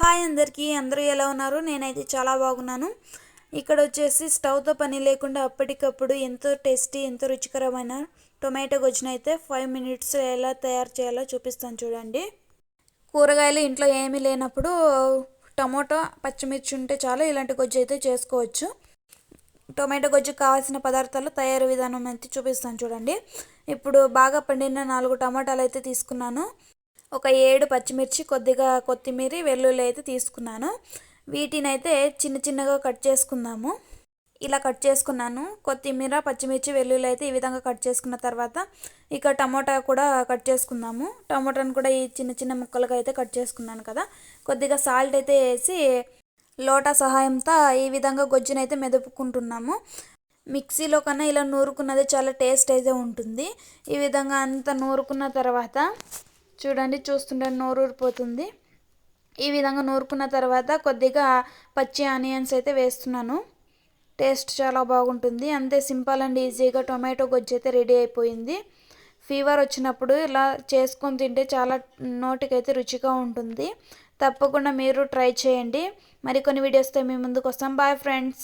Hi అందరూ ఎలా ఉన్నారు? నేనైతే చాలా బాగున్నాను. ఇక్కడ వచ్చేసి స్టవ్తో పని లేకుండా అప్పటికప్పుడు ఎంతో టేస్టీ ఎంతో రుచికరమైన టొమాటో గొజ్జును అయితే 5 మినిట్స్ ఎలా తయారు చేయాలో చూపిస్తాను చూడండి. కూరగాయలు ఇంట్లో ఏమీ లేనప్పుడు టమోటా పచ్చిమిర్చి ఉంటే చాలు ఇలాంటి గొజ్జు అయితే చేసుకోవచ్చు. టొమాటో గొజ్జుకు కావాల్సిన పదార్థాలు తయారు విధానం అయితే చూపిస్తాను చూడండి. ఇప్పుడు బాగా పండిన 4 టమాటాలు అయితే తీసుకున్నాను. ఒక 7 పచ్చిమిర్చి, కొద్దిగా కొత్తిమీర, వెల్లుల్లి అయితే తీసుకున్నాను. వీటిని అయితే చిన్న చిన్నగా కట్ చేసుకుందాము. ఇలా కట్ చేసుకున్నాను. కొత్తిమీర, పచ్చిమిర్చి, వెల్లుల్లి అయితే ఈ విధంగా కట్ చేసుకున్న తర్వాత ఇక టమోటా కూడా కట్ చేసుకుందాము. టమోటాను కూడా ఈ చిన్న చిన్న ముక్కలుగా అయితే కట్ చేసుకున్నాను కదా. కొద్దిగా సాల్ట్ అయితే వేసి లోటా సహాయంతో ఈ విధంగా గొజ్జునైతే అయితే మెదుపుకుంటున్నాము. మిక్సీలో కన్నా ఇలా నూరుకున్నది చాలా టేస్ట్ అయితే ఉంటుంది. ఈ విధంగా అంతా నూరుకున్న తర్వాత చూడండి, చూస్తుంటే నోరూరిపోతుంది. ఈ విధంగా నూరుకున్న తర్వాత కొద్దిగా పచ్చి ఆనియన్స్ అయితే వేస్తున్నాను. టేస్ట్ చాలా బాగుంటుంది. అంతే సింపుల్ అండ్ ఈజీగా టొమాటో గొజ్జు అయితే రెడీ అయిపోయింది. ఫీవర్ వచ్చినప్పుడు ఇలా చేసుకొని తింటే చాలా నోటికైతే రుచిగా ఉంటుంది. తప్పకుండా మీరు ట్రై చేయండి. మరికొన్ని వీడియోస్తో మీ ముందుకు వస్తాం. Bye friends.